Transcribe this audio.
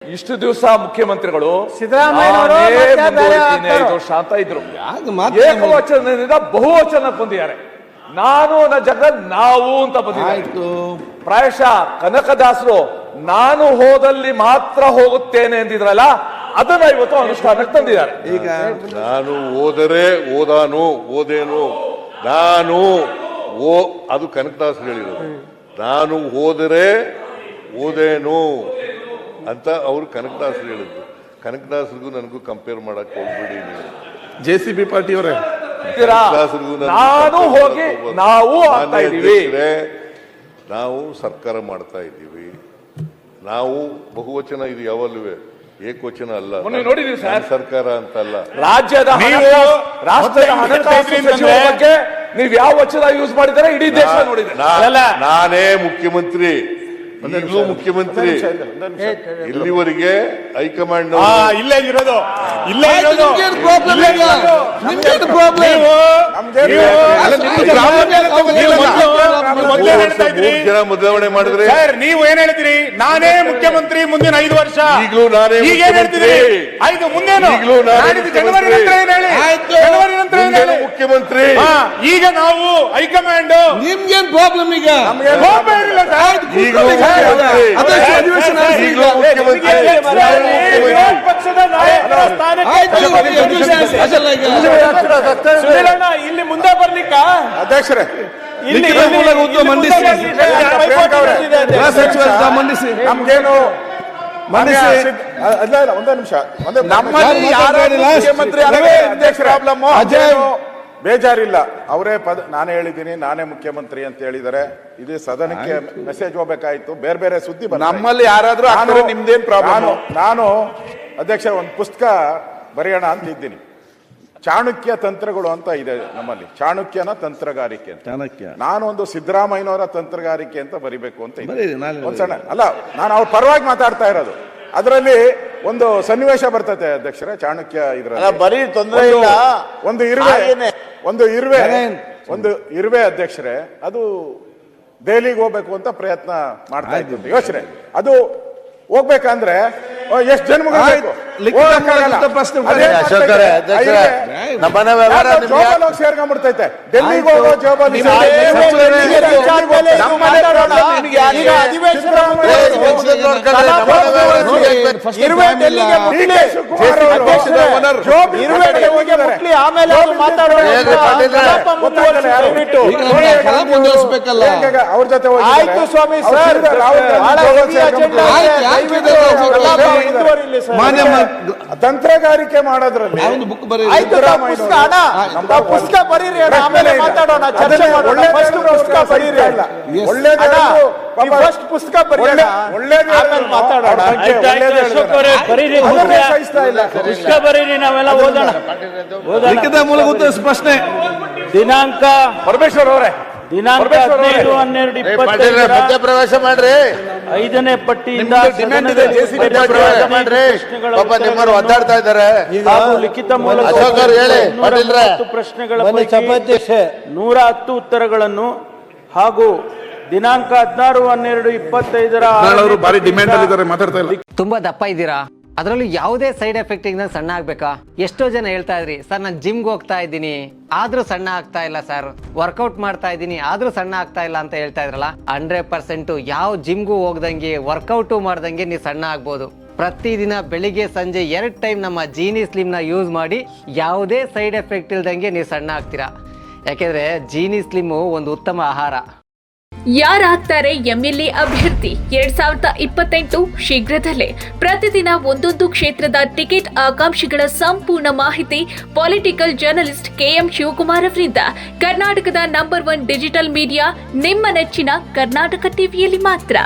ಇಷ್ಟು ದಿವಸ ಮುಖ್ಯಮಂತ್ರಿಗಳು ಸಿದ್ದರಾಮಯ್ಯನವರು 5 ವರ್ಷ ಅಂತ ಇದ್ರು. ಏಕವಚನದಿಂದ ಬಹುವಚನ ಬಂದಿದ್ದಾರೆ. ನಾನು ನನ್ನ ಜಗತ್ ನಾವು ಅಂತ ಬಂದಿದ್ದಾರೆ. ಪ್ರಾಯಶಃ ಕನಕದಾಸರು ನಾನು ಹೋದಲ್ಲಿ ಮಾತ್ರ ಹೋಗುತ್ತೇನೆ ಎಂದಿದ್ರಲ್ಲ, ಅದನ್ನ ಇವತ್ತು ಅನುಷ್ಠಾನಕ್ಕೆ ತಂದಿದ್ದಾರೆ. ಈಗ ನಾನು ಹೋದರೆ ಓದಾನು ಓದೇನು ನಾನು ಅದು ಕನಕದಾಸರು ಹೇಳಿರೋದು. ನಾನು ಹೋದರೆ ಓದೇನು ಅಂತ ಅವ್ರು ಕನಕದಾಸರು ಹೇಳಿದ್ರು. ಕನಕದಾಸರಿಗೂ ನನಗೂ ಕಂಪೇರ್ ಮಾಡಕ್ ಹೋಗ್ಬಿಡಿ ನೀವು. JCB ಪಾರ್ಟಿಯವರೇ, ನಾನು ಹೋಗಿ ನಾವು ಆಗ್ತಾ ಇದೀವಿ. ನಾವು ಸರ್ಕಾರ ಮಾಡ್ತಾ ಇದ್ದೀವಿ. ನಾವು ಬಹುವಚನ ಇದು ಯಾವಲ್ಲೂ ಏಕವಚನ ಅಲ್ಲ. ನೋಡಿದೀವಿ ಸರ್, ಸರ್ಕಾರ ಅಂತಲ್ಲ. ರಾಜ್ಯದ ರಾಷ್ಟ್ರೀಯ ಹಣಕಾಸು ಸಚಿವರ ಬಗ್ಗೆ ನೀವು ಯಾವ ವಚನ ಯೂಸ್ ಮಾಡಿದರೆ ಇಡೀ ದೇಶ ನೋಡಿದೆ. ನಾನೇ ಮುಖ್ಯಮಂತ್ರಿ, ಈಗಲೂ ಮುಖ್ಯಮಂತ್ರಿ. ಇಲ್ಲಿವರೆಗೆ ಹೈಕಮಾಂಡ್ ಇಲ್ಲೇ ಇರೋದು ಜನ ಬದಲಾವಣೆ ಮಾಡಿದ್ರೆ ನೀವು ಏನ್ ಹೇಳ್ತೀರಿ? ನಾನೇ ಮುಖ್ಯಮಂತ್ರಿ ಮುಂದಿನ 5 ವರ್ಷ. ಈಗಲೂ ನಾನೇ ಹೇಳ್ತೀರಿ 5 ಮುಂದೇನು? ಈಗಲೂ ಜನವರಿ ನಂತರ ಮುಖ್ಯಮಂತ್ರಿ. ಈಗ ನಾವು ಹೈಕಮಾಂಡ್ ನಿಮ್ಗೇನ್ ಪ್ರಾಬ್ಲಮ್? ಈಗ ಇಲ್ಲಿ ಮುಂದೆ ಬರ್ಲಿಕ್ಕ ಅಧ್ಯಕ್ಷರೇ ಮಂಡಿಸಿ ನಮ್ಗೇನು ಒಂದೇ ನಿಮಿಷ ಪ್ರಾಬ್ಲಮ್ ಬೇಜಾರಿಲ್ಲ. ಅವರೇ ನಾನೇ ಹೇಳಿದ್ದೀನಿ, ನಾನೇ ಮುಖ್ಯಮಂತ್ರಿ ಅಂತ ಹೇಳಿದರೆ ಇದು ಸದನಕ್ಕೆ ಮೆಸೇಜ್ ಹೋಗ್ಬೇಕಾಯ್ತು. ಬೇರೆ ಬೇರೆ ಸುದ್ದಿ ನಮ್ಮಲ್ಲಿ ಯಾರಾದ್ರೂ ನಿಮ್ದೇನ್ ಪ್ರಾಬ್ಲಮ್? ನಾನು ಅಧ್ಯಕ್ಷ ಒಂದು ಪುಸ್ತಕ ಬರೆಯೋಣ ಅಂತ ಇದ್ದೀನಿ. ಚಾಣಕ್ಯ ತಂತ್ರಗಳು ಅಂತ ಇದೆ ನಮ್ಮಲ್ಲಿ. ಚಾಣಕ್ಯನ ತಂತ್ರಗಾರಿಕೆ ಅಂತ. ನಾನು ಒಂದು ಸಿದ್ದರಾಮಯ್ಯನವರ ತಂತ್ರಗಾರಿಕೆ ಅಂತ ಬರಿಬೇಕು ಅಂತ ಒಂದ್ಸಣ್ಣ ಅಲ್ಲ, ನಾನು ಅವ್ರ ಪರವಾಗಿ ಮಾತಾಡ್ತಾ ಇರೋದು. ಅದರಲ್ಲಿ ಒಂದು ಸನ್ನಿವೇಶ ಬರ್ತದೆ ಅಧ್ಯಕ್ಷರೇ, ಚಾಣಕ್ಯ ಇದ್ರಲ್ಲಿ ಬರೀ ತೊಂದರೆ ಇಲ್ಲ. ಒಂದು ಇರುವೆ ಅಧ್ಯಕ್ಷರೇ, ಅದು ದೆಹಲಿಗೆ ಹೋಗ್ಬೇಕು ಅಂತ ಪ್ರಯತ್ನ ಮಾಡ್ತಾ ಇದ್ದೀನಿ. ಯೋಚನೆ ಅದು ಹೋಗ್ಬೇಕಂದ್ರೆ ಎಷ್ಟು ಜನ್ಮಗಳು ಸೇರ್ಕೊಂಡ್ಬಿಡ್ತೈತೆ. ಡೆಲ್ಲಿಗೆ ಹೋಗೋ ಜವಾಬ್ದಾರಿ ಅವ್ರ ಜೊತೆ ಆಯ್ತು ಸ್ವಾಮಿ ಸರ್, ತಂತ್ರಗಾರಿಕೆ ಮಾಡೋದ್ರಲ್ಲಿ ಪುಸ್ತಕ ಬರೀರಿ, ಆಮೇಲೆ ಮಾತಾಡೋಣ, ಚರ್ಚೆ ಮಾಡೋಣ. ಫಸ್ಟ್ ಪುಸ್ತಕ ಬರೀರಿ, ಆಮೇಲೆ ಮಾತಾಡೋಣ. ಪುಸ್ತಕ ಬರೀರಿ, ನಾವೆಲ್ಲ ಓದೋಣ. ಲಿಖಿತ ಮೂಲಕ ಉತ್ತರ ಸ್ಪಷ್ಟನೆ. ದಿನಾಂಕ ಪರಮೇಶ್ವರ್ ಅವರೇ, ದಿನಾಂಕ 15/12/2025 ಮಧ್ಯಪ್ರವೇಶ ಮಾಡ್ರಿ. 5ನೇ ಪಟ್ಟಿಯಿಂದ ನಿಮ್ಮರು ಒದ್ದಾಡ್ತಾ ಇದ್ದಾರೆ. ಹಾಗೂ ಲಿಖಿತ ಮೂಲಕ ಹೇಳಿ 110 ಪ್ರಶ್ನೆಗಳ ಪೈಕಿ 110 ಉತ್ತರಗಳನ್ನು ಹಾಗೂ ದಿನಾಂಕ 16/12/25 ಬಾರಿ ಡಿಮ್ಯಾಂಡ್ ಅಲ್ಲಿ ಇದ್ದಾರೆ, ಮಾತಾಡ್ತಾ ಇಲ್ಲ. ತುಂಬಾ ದಪ್ಪ ಇದ್ದೀರಾ, ಅದರಲ್ಲೂ ಯಾವುದೇ ಸೈಡ್ ಎಫೆಕ್ಟ್ ಇಂದ ಸಣ್ಣ ಆಗ್ಬೇಕಾ? ಎಷ್ಟೋ ಜನ ಹೇಳ್ತಾ ಇದ್ರಿ, ಸರ್ ನಾನು ಜಿಮ್ಗೆ ಹೋಗ್ತಾ ಇದ್ದೀನಿ ಆದ್ರೂ ಸಣ್ಣ ಆಗ್ತಾ ಇಲ್ಲ ಸರ್, ವರ್ಕೌಟ್ ಮಾಡ್ತಾ ಇದ್ದೀನಿ ಆದ್ರೂ ಸಣ್ಣ ಆಗ್ತಾ ಇಲ್ಲ ಅಂತ ಹೇಳ್ತಾ ಇದ್ರಲ್ಲ. 100% ಯಾವ ಜಿಮ್ಗೂ ಹೋಗ್ದಂಗೆ ವರ್ಕೌಟು ಮಾಡ್ದಂಗೆ ನೀವು ಸಣ್ಣ ಆಗ್ಬೋದು. ಪ್ರತಿದಿನ ಬೆಳಿಗ್ಗೆ ಸಂಜೆ 2 ಟೈಮ್ ನಮ್ಮ ಜೀನಿ ಸ್ಲಿಮ್ ನ ಯೂಸ್ ಮಾಡಿ ಯಾವುದೇ ಸೈಡ್ ಎಫೆಕ್ಟ್ ಇಲ್ದಂಗೆ ನೀವು ಸಣ್ಣ ಆಗ್ತೀರಾ. ಯಾಕೆಂದ್ರೆ ಜೀನಿ ಸ್ಲಿಮ್ ಒಂದು ಉತ್ತಮ ಆಹಾರ. ಯಾರಾಗ್ತಾರೆ ಎಂಎಲ್ಎ ಅಭ್ಯರ್ಥಿ 2028 ಶೀಘ್ರದಲ್ಲೇ. ಪ್ರತಿದಿನ ಒಂದೊಂದು ಕ್ಷೇತ್ರದ ಟಿಕೆಟ್ ಆಕಾಂಕ್ಷಿಗಳ ಸಂಪೂರ್ಣ ಮಾಹಿತಿ ಪೊಲಿಟಿಕಲ್ ಜರ್ನಲಿಸ್ಟ್ KM ಶಿವಕುಮಾರ್ ಅವರಿಂದ. ಕರ್ನಾಟಕದ ನಂಬರ್ 1 ಡಿಜಿಟಲ್ ಮೀಡಿಯಾ ನಿಮ್ಮ ನೆಚ್ಚಿನ ಕರ್ನಾಟಕ ಟಿವಿಯಲ್ಲಿ ಮಾತ್ರ.